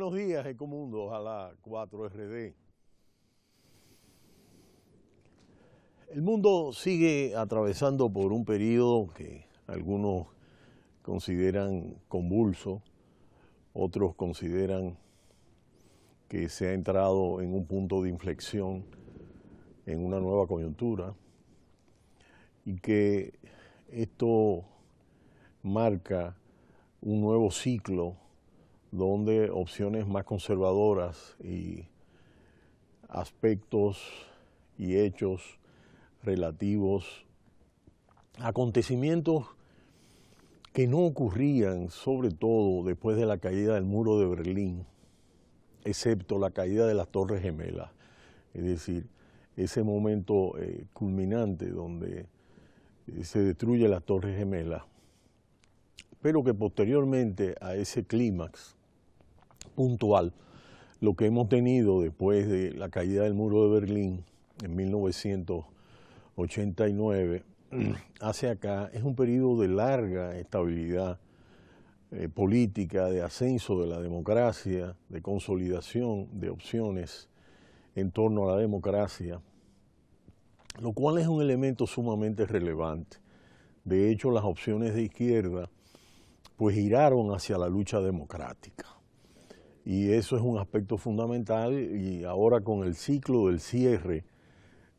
Buenos días, Ecomundo, ojalá 4RD. El mundo sigue atravesando por un periodo que algunos consideran convulso, otros consideran que se ha entrado en un punto de inflexión en una nueva coyuntura y que esto marca un nuevo ciclo donde opciones más conservadoras y aspectos y hechos relativos a acontecimientos que no ocurrían, sobre todo después de la caída del muro de Berlín, excepto la caída de las Torres Gemelas, es decir, ese momento culminante donde se destruye las Torres Gemelas, pero que posteriormente a ese clímax puntual, lo que hemos tenido después de la caída del muro de Berlín en 1989 hacia acá es un periodo de larga estabilidad política, de ascenso de la democracia, de consolidación de opciones en torno a la democracia, lo cual es un elemento sumamente relevante. De hecho, las opciones de izquierda pues giraron hacia la lucha democrática. Y eso es un aspecto fundamental, y ahora con el ciclo del cierre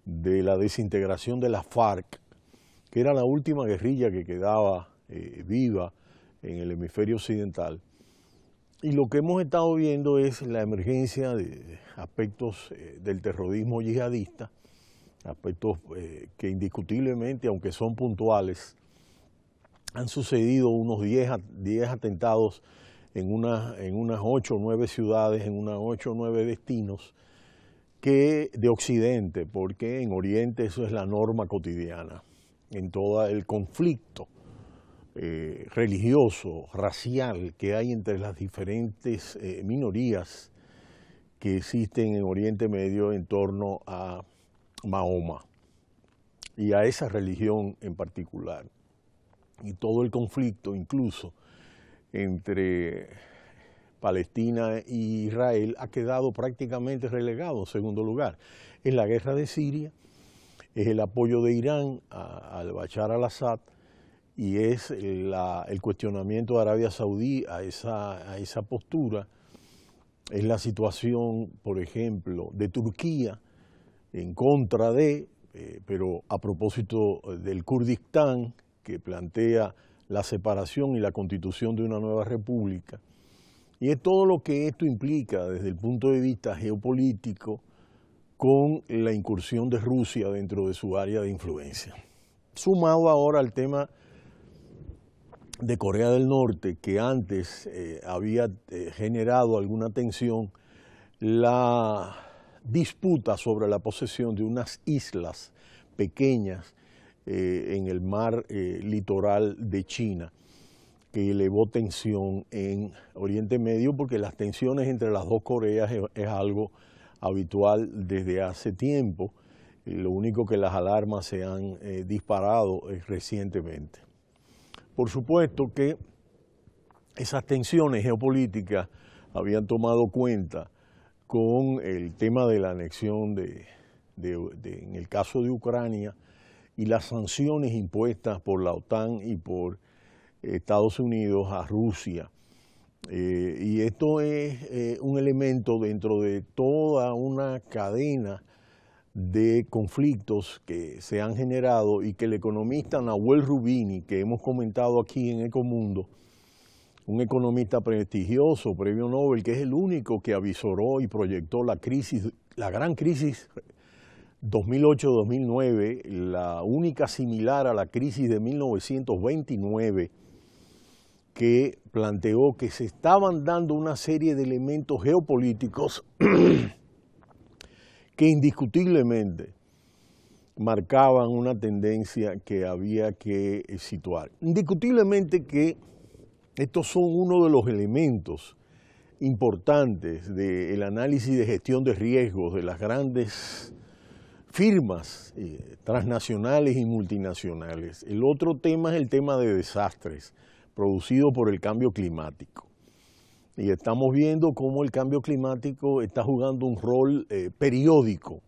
de la desintegración de la FARC, que era la última guerrilla que quedaba viva en el hemisferio occidental, y lo que hemos estado viendo es la emergencia de aspectos del terrorismo yihadista, aspectos que indiscutiblemente, aunque son puntuales, han sucedido unos 10 atentados en unas 8 o 9 ciudades, en unos 8 o 9 destinos de Occidente, porque en Oriente eso es la norma cotidiana, en todo el conflicto religioso, racial que hay entre las diferentes minorías que existen en Oriente Medio en torno a Mahoma y a esa religión en particular. Y todo el conflicto, incluso entre Palestina e Israel, ha quedado prácticamente relegado en segundo lugar. Es la guerra de Siria, es el apoyo de Irán al Bashar al-Assad y es el cuestionamiento de Arabia Saudí a esa postura. Es la situación, por ejemplo, de Turquía en contra pero a propósito del Kurdistán, que plantea la separación y la constitución de una nueva república. Y es todo lo que esto implica desde el punto de vista geopolítico con la incursión de Rusia dentro de su área de influencia. Sumado ahora al tema de Corea del Norte, que antes había generado alguna tensión, la disputa sobre la posesión de unas islas pequeñas en el mar litoral de China, que elevó tensión en Oriente Medio, porque las tensiones entre las dos Coreas es algo habitual desde hace tiempo. Lo único que las alarmas se han disparado recientemente. Por supuesto que esas tensiones geopolíticas habían tomado cuenta con el tema de la anexión en el caso de Ucrania, y las sanciones impuestas por la OTAN y por Estados Unidos a Rusia. Y esto es un elemento dentro de toda una cadena de conflictos que se han generado y que el economista Nahuel Rubini, que hemos comentado aquí en Ecomundo, un economista prestigioso, premio Nobel, que es el único que avisoró y proyectó la gran crisis 2008-2009, la única similar a la crisis de 1929, que planteó que se estaban dando una serie de elementos geopolíticos que indiscutiblemente marcaban una tendencia que había que situar. Indiscutiblemente que estos son uno de los elementos importantes del análisis de gestión de riesgos de las grandes firmas transnacionales y multinacionales. El otro tema es el tema de desastres producidos por el cambio climático. y estamos viendo cómo el cambio climático está jugando un rol periódico.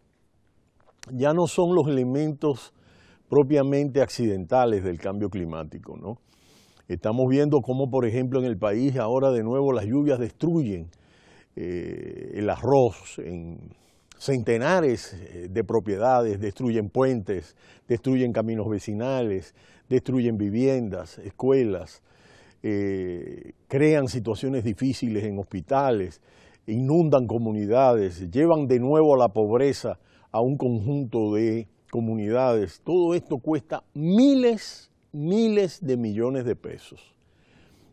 Ya no son los elementos propiamente accidentales del cambio climático, ¿no? Estamos viendo cómo, por ejemplo, en el país ahora de nuevo las lluvias destruyen el arroz en centenares de propiedades, destruyen puentes, destruyen caminos vecinales, destruyen viviendas, escuelas, crean situaciones difíciles en hospitales, inundan comunidades, llevan de nuevo a la pobreza a un conjunto de comunidades. Todo esto cuesta miles de millones de pesos.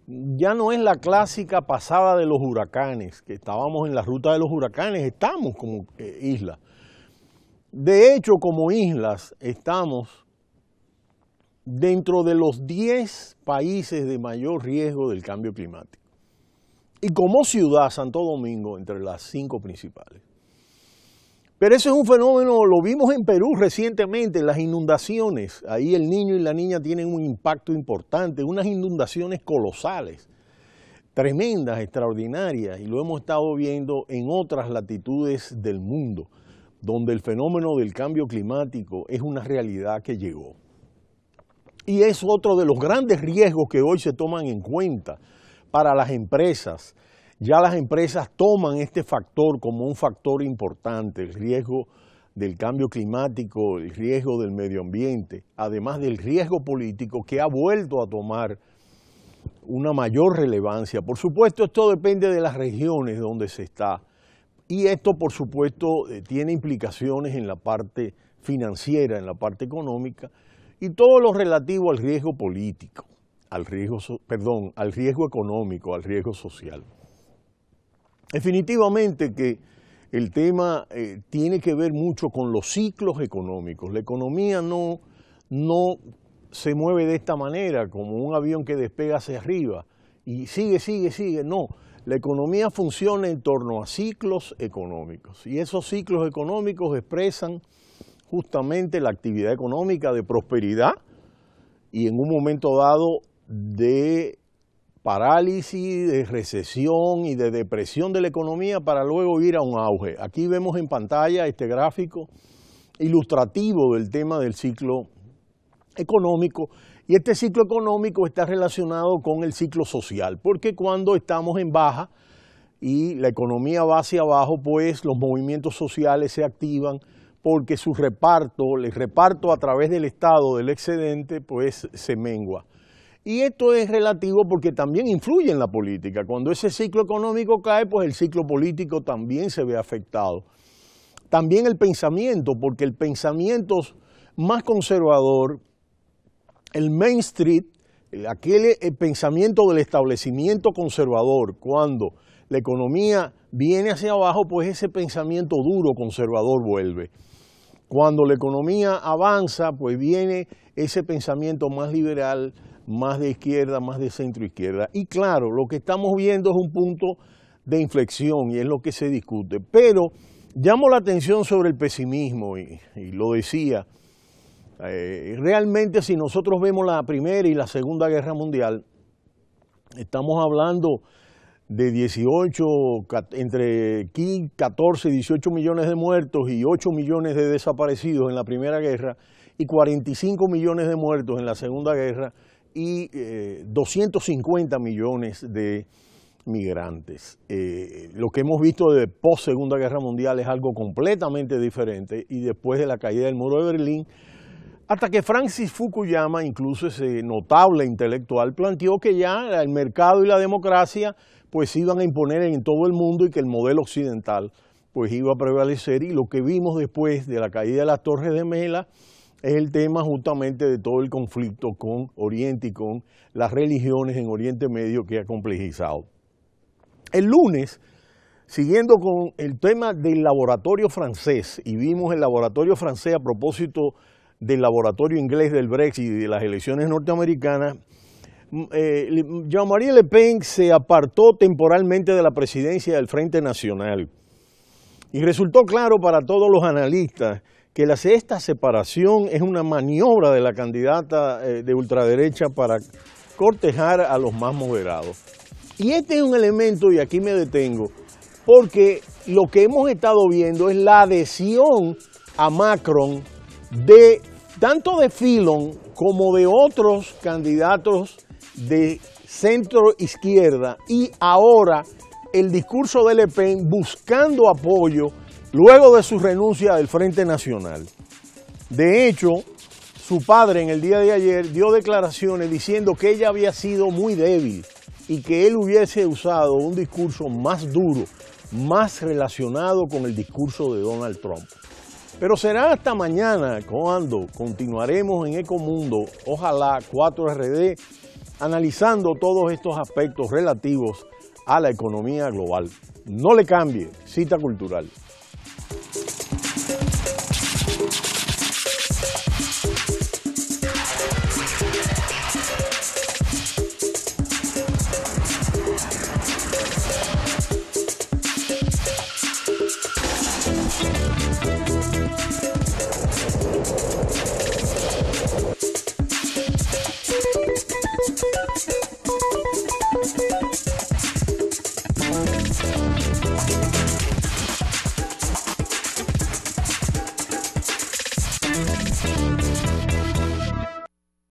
Ya no es la clásica pasada de los huracanes, que estábamos en la ruta de los huracanes, estamos como isla. De hecho, como islas, estamos dentro de los 10 países de mayor riesgo del cambio climático. Y como ciudad, Santo Domingo, entre las 5 principales. Pero ese es un fenómeno, lo vimos en Perú recientemente, las inundaciones. Ahí el niño y la niña tienen un impacto importante, unas inundaciones colosales, tremendas, extraordinarias, y lo hemos estado viendo en otras latitudes del mundo, donde el fenómeno del cambio climático es una realidad que llegó. Y es otro de los grandes riesgos que hoy se toman en cuenta para las empresas. Ya las empresas toman este factor como un factor importante, el riesgo del cambio climático, el riesgo del medio ambiente, además del riesgo político que ha vuelto a tomar una mayor relevancia. Por supuesto, esto depende de las regiones donde se está y esto, por supuesto, tiene implicaciones en la parte financiera, en la parte económica y todo lo relativo al riesgo político, al riesgo económico, al riesgo social. Definitivamente que el tema tiene que ver mucho con los ciclos económicos. La economía no se mueve de esta manera, como un avión que despega hacia arriba y sigue. No, la economía funciona en torno a ciclos económicos y esos ciclos económicos expresan justamente la actividad económica de prosperidad y en un momento dado de parálisis, de recesión y de depresión de la economía para luego ir a un auge. Aquí vemos en pantalla este gráfico ilustrativo del tema del ciclo económico y este ciclo económico está relacionado con el ciclo social porque cuando estamos en baja y la economía va hacia abajo, pues los movimientos sociales se activan porque el reparto a través del Estado del excedente pues se mengua. Y esto es relativo porque también influye en la política. Cuando ese ciclo económico cae, pues el ciclo político también se ve afectado. También el pensamiento, porque el pensamiento más conservador, el Main Street, el pensamiento del establecimiento conservador, cuando la economía viene hacia abajo, pues ese pensamiento duro conservador vuelve. Cuando la economía avanza, pues viene ese pensamiento más liberal, más de izquierda, más de centro izquierda. Y claro, lo que estamos viendo es un punto de inflexión y es lo que se discute. Pero llamo la atención sobre el pesimismo y lo decía, realmente si nosotros vemos la Primera y la Segunda Guerra Mundial, estamos hablando de entre 14 y 18 millones de muertos y 8 millones de desaparecidos en la Primera Guerra y 45 millones de muertos en la Segunda Guerra y 250 millones de migrantes. Lo que hemos visto de post-Segunda Guerra Mundial es algo completamente diferente y después de la caída del muro de Berlín, hasta que Francis Fukuyama, incluso ese notable intelectual, planteó que ya el mercado y la democracia pues iban a imponer en todo el mundo y que el modelo occidental pues iba a prevalecer y lo que vimos después de la caída de las Torres Gemelas es el tema justamente de todo el conflicto con Oriente y con las religiones en Oriente Medio que ha complejizado. El lunes, siguiendo con el tema del laboratorio francés, y vimos el laboratorio francés a propósito del laboratorio inglés del Brexit y de las elecciones norteamericanas, Jean-Marie Le Pen se apartó temporalmente de la presidencia del Frente Nacional. Y resultó claro para todos los analistas que esta separación es una maniobra de la candidata de ultraderecha para cortejar a los más moderados. Y este es un elemento, y aquí me detengo, porque lo que hemos estado viendo es la adhesión a Macron de tanto de Fillon como de otros candidatos de centro izquierda, y ahora el discurso de Le Pen buscando apoyo luego de su renuncia del Frente Nacional. De hecho, su padre en el día de ayer dio declaraciones diciendo que ella había sido muy débil y que él hubiese usado un discurso más duro, más relacionado con el discurso de Donald Trump. Pero será hasta mañana cuando continuaremos en Ecomundo, ojalá 4RD, analizando todos estos aspectos relativos a la economía global. No le cambie, Cita Cultural.